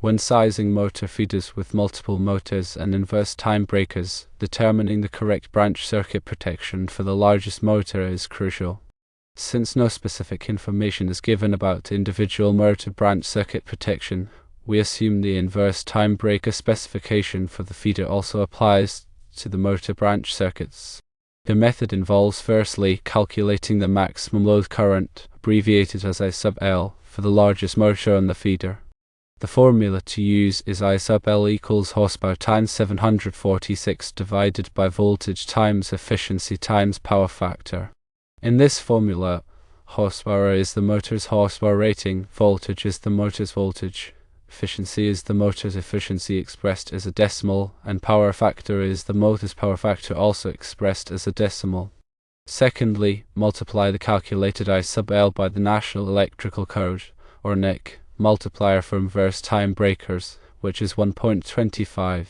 When sizing motor feeders with multiple motors and inverse time breakers, determining the correct branch circuit protection for the largest motor is crucial. Since no specific information is given about individual motor branch circuit protection, we assume the inverse time breaker specification for the feeder also applies to the motor branch circuits. The method involves firstly calculating the maximum load current, abbreviated as I sub L, for the largest motor on the feeder. The formula to use is I sub L equals horsepower times 746 divided by voltage times efficiency times power factor. In this formula, horsepower is the motor's horsepower rating, voltage is the motor's voltage, efficiency is the motor's efficiency expressed as a decimal, and power factor is the motor's power factor also expressed as a decimal. Secondly, multiply the calculated I sub L by the National Electrical Code, or NEC, multiplier for inverse time breakers, which is 1.25.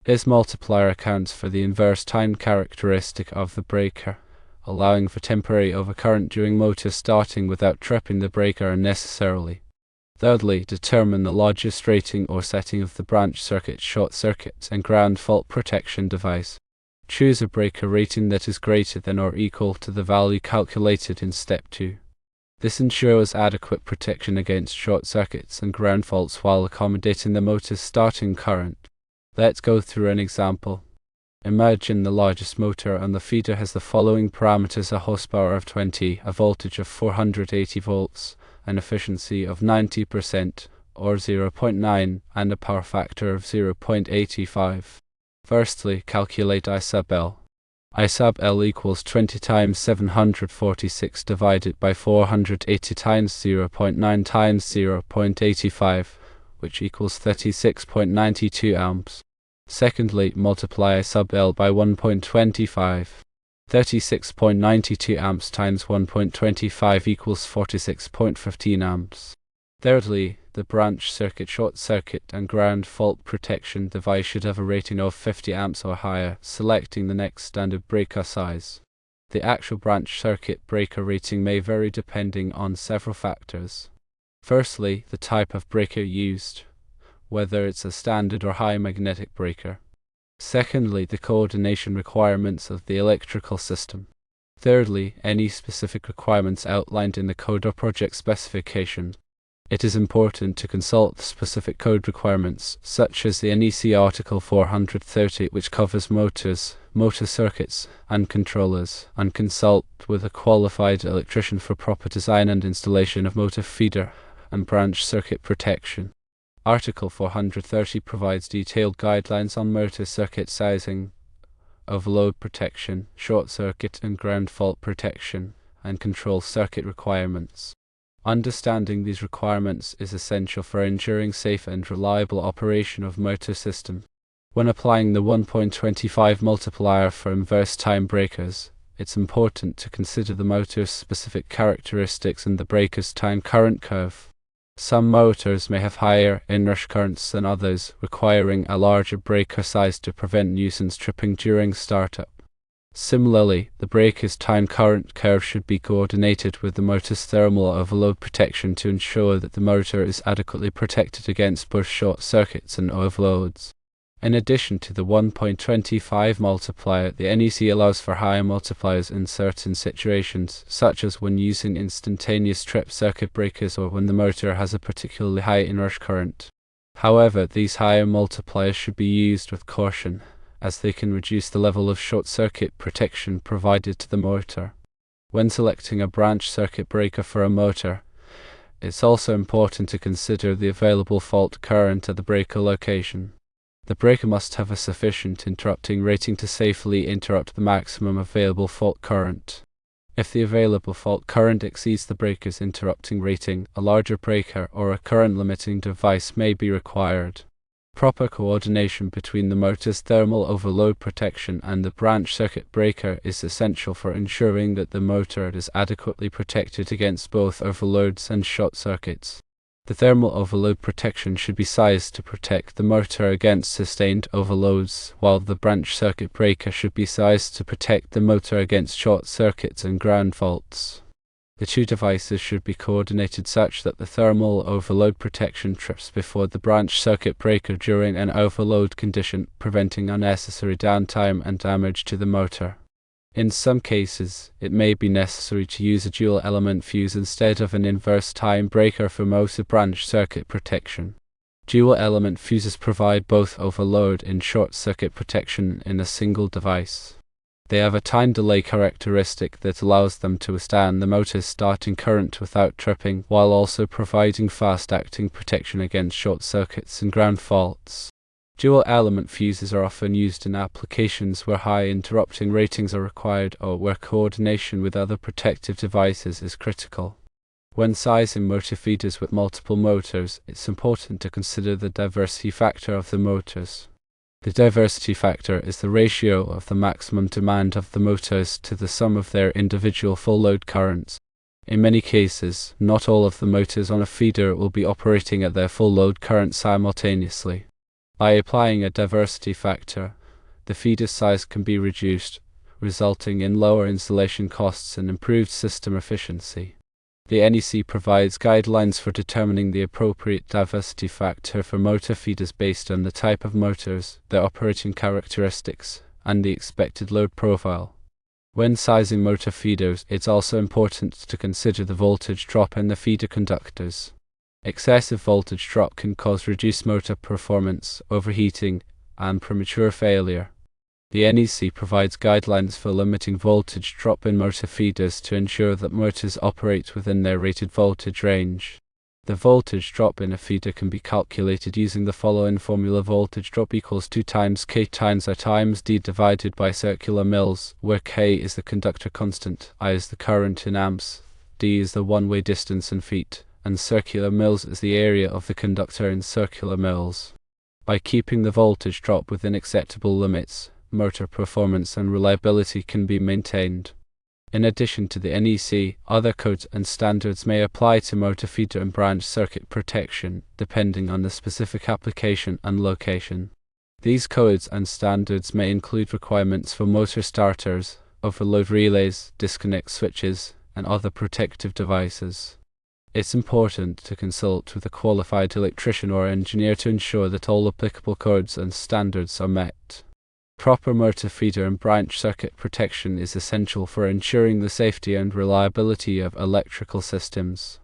This multiplier accounts for the inverse time characteristic of the breaker, allowing for temporary overcurrent during motor starting without tripping the breaker unnecessarily. Thirdly, determine the largest rating or setting of the branch circuit, short circuit, and ground fault protection device. Choose a breaker rating that is greater than or equal to the value calculated in step 2. This ensures adequate protection against short circuits and ground faults while accommodating the motor's starting current. Let's go through an example. Imagine the largest motor on the feeder has the following parameters: a horsepower of 20, a voltage of 480 volts, an efficiency of 90% or 0.9, and a power factor of 0.85. Firstly, calculate I sub L. I sub L equals 20 times 746 divided by 480 times 0.9 times 0.85, which equals 36.92 amps. Secondly, multiply I sub L by 1.25. 36.92 amps times 1.25 equals 46.15 amps. Thirdly, the branch circuit, short circuit, and ground fault protection device should have a rating of 50 amps or higher, selecting the next standard breaker size. The actual branch circuit breaker rating may vary depending on several factors. Firstly, the type of breaker used, whether it's a standard or high magnetic breaker. Secondly, the coordination requirements of the electrical system. Thirdly, any specific requirements outlined in the code or project specification. It is important to consult the specific code requirements, such as the NEC Article 430, which covers motors, motor circuits, and controllers, and consult with a qualified electrician for proper design and installation of motor feeder and branch circuit protection. Article 430 provides detailed guidelines on motor circuit sizing, overload protection, short circuit and ground fault protection, and control circuit requirements. Understanding these requirements is essential for ensuring safe and reliable operation of motor system. When applying the 1.25 multiplier for inverse time breakers, it's important to consider the motor's specific characteristics and the breaker's time current curve. Some motors may have higher inrush currents than others, requiring a larger breaker size to prevent nuisance tripping during startup. Similarly, the breaker's time current curve should be coordinated with the motor's thermal overload protection to ensure that the motor is adequately protected against both short circuits and overloads. In addition to the 1.25 multiplier, the NEC allows for higher multipliers in certain situations, such as when using instantaneous trip circuit breakers or when the motor has a particularly high inrush current. However, these higher multipliers should be used with caution, as they can reduce the level of short circuit protection provided to the motor. When selecting a branch circuit breaker for a motor, it's also important to consider the available fault current at the breaker location. The breaker must have a sufficient interrupting rating to safely interrupt the maximum available fault current. If the available fault current exceeds the breaker's interrupting rating, a larger breaker or a current limiting device may be required. Proper coordination between the motor's thermal overload protection and the branch circuit breaker is essential for ensuring that the motor is adequately protected against both overloads and short circuits. The thermal overload protection should be sized to protect the motor against sustained overloads, while the branch circuit breaker should be sized to protect the motor against short circuits and ground faults. The two devices should be coordinated such that the thermal overload protection trips before the branch circuit breaker during an overload condition, preventing unnecessary downtime and damage to the motor. In some cases, it may be necessary to use a dual-element fuse instead of an inverse time breaker for motor branch circuit protection. Dual-element fuses provide both overload and short-circuit protection in a single device. They have a time delay characteristic that allows them to withstand the motor's starting current without tripping, while also providing fast-acting protection against short circuits and ground faults. Dual-element fuses are often used in applications where high interrupting ratings are required or where coordination with other protective devices is critical. When sizing motor feeders with multiple motors, it's important to consider the diversity factor of the motors. The diversity factor is the ratio of the maximum demand of the motors to the sum of their individual full load currents. In many cases, not all of the motors on a feeder will be operating at their full load current simultaneously. By applying a diversity factor, the feeder size can be reduced, resulting in lower installation costs and improved system efficiency. The NEC provides guidelines for determining the appropriate diversity factor for motor feeders based on the type of motors, their operating characteristics, and the expected load profile. When sizing motor feeders, it's also important to consider the voltage drop in the feeder conductors. Excessive voltage drop can cause reduced motor performance, overheating, and premature failure. The NEC provides guidelines for limiting voltage drop in motor feeders to ensure that motors operate within their rated voltage range. The voltage drop in a feeder can be calculated using the following formula: voltage drop equals 2 times K times I times D divided by circular mils, where K is the conductor constant, I is the current in amps, D is the one-way distance in feet, and circular mils is the area of the conductor in circular mils. By keeping the voltage drop within acceptable limits, motor performance and reliability can be maintained. In addition to the NEC, other codes and standards may apply to motor feeder and branch circuit protection, depending on the specific application and location. These codes and standards may include requirements for motor starters, overload relays, disconnect switches, and other protective devices. It's important to consult with a qualified electrician or engineer to ensure that all applicable codes and standards are met. Proper motor feeder and branch circuit protection is essential for ensuring the safety and reliability of electrical systems.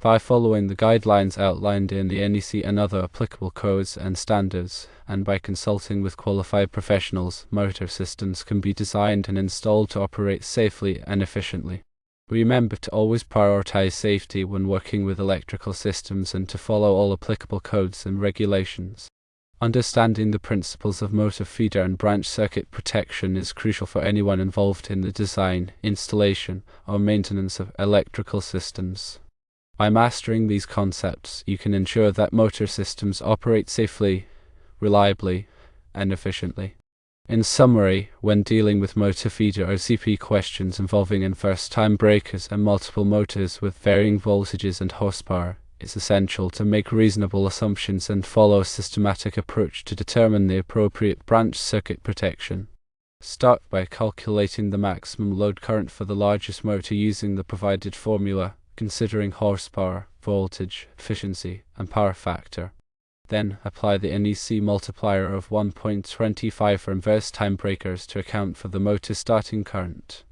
By following the guidelines outlined in the NEC and other applicable codes and standards, and by consulting with qualified professionals, motor systems can be designed and installed to operate safely and efficiently. Remember to always prioritize safety when working with electrical systems and to follow all applicable codes and regulations. Understanding the principles of motor feeder and branch circuit protection is crucial for anyone involved in the design, installation, or maintenance of electrical systems. By mastering these concepts, you can ensure that motor systems operate safely, reliably, and efficiently. In summary, when dealing with motor feeder OCP questions involving inverse time breakers and multiple motors with varying voltages and horsepower, it's essential to make reasonable assumptions and follow a systematic approach to determine the appropriate branch circuit protection. Start by calculating the maximum load current for the largest motor using the provided formula, considering horsepower, voltage, efficiency, and power factor. Then apply the NEC multiplier of 1.25 for inverse time breakers to account for the motor starting current.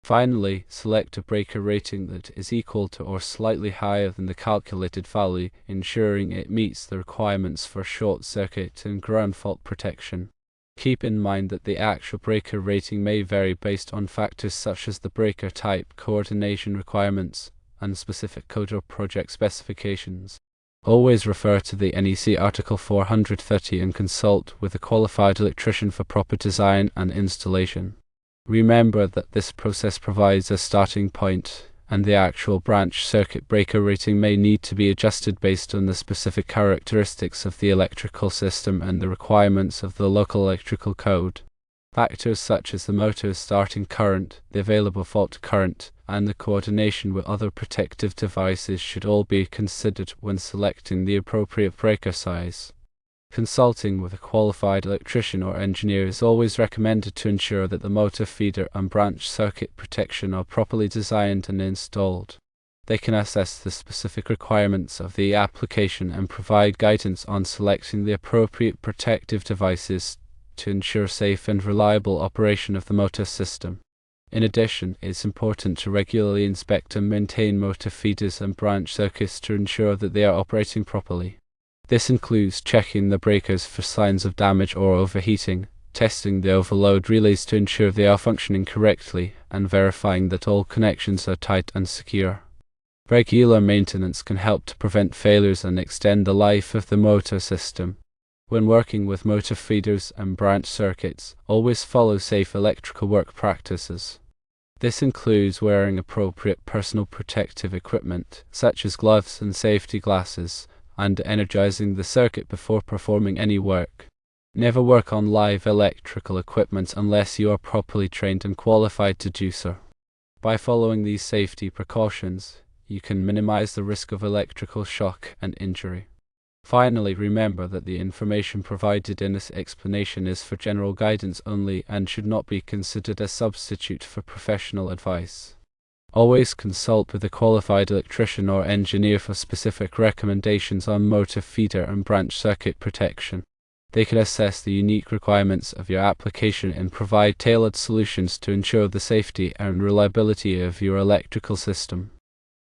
Finally, select a breaker rating that is equal to or slightly higher than the calculated value, ensuring it meets the requirements for short circuit and ground fault protection. Keep in mind that the actual breaker rating may vary based on factors such as the breaker type, coordination requirements, and specific code or project specifications. Always refer to the NEC Article 430 and consult with a qualified electrician for proper design and installation. Remember that this process provides a starting point, and the actual branch circuit breaker rating may need to be adjusted based on the specific characteristics of the electrical system and the requirements of the local electrical code. Factors such as the motor's starting current, the available fault current, and the coordination with other protective devices should all be considered when selecting the appropriate breaker size. Consulting with a qualified electrician or engineer is always recommended to ensure that the motor feeder and branch circuit protection are properly designed and installed. They can assess the specific requirements of the application and provide guidance on selecting the appropriate protective devices to ensure safe and reliable operation of the motor system. In addition, it's important to regularly inspect and maintain motor feeders and branch circuits to ensure that they are operating properly. This includes checking the breakers for signs of damage or overheating, testing the overload relays to ensure they are functioning correctly, and verifying that all connections are tight and secure. Regular maintenance can help to prevent failures and extend the life of the motor system. When working with motor feeders and branch circuits, always follow safe electrical work practices. This includes wearing appropriate personal protective equipment, such as gloves and safety glasses, and energizing the circuit before performing any work. Never work on live electrical equipment unless you are properly trained and qualified to do so. By following these safety precautions, you can minimize the risk of electrical shock and injury. Finally, remember that the information provided in this explanation is for general guidance only and should not be considered a substitute for professional advice. Always consult with a qualified electrician or engineer for specific recommendations on motor feeder and branch circuit protection. They can assess the unique requirements of your application and provide tailored solutions to ensure the safety and reliability of your electrical system.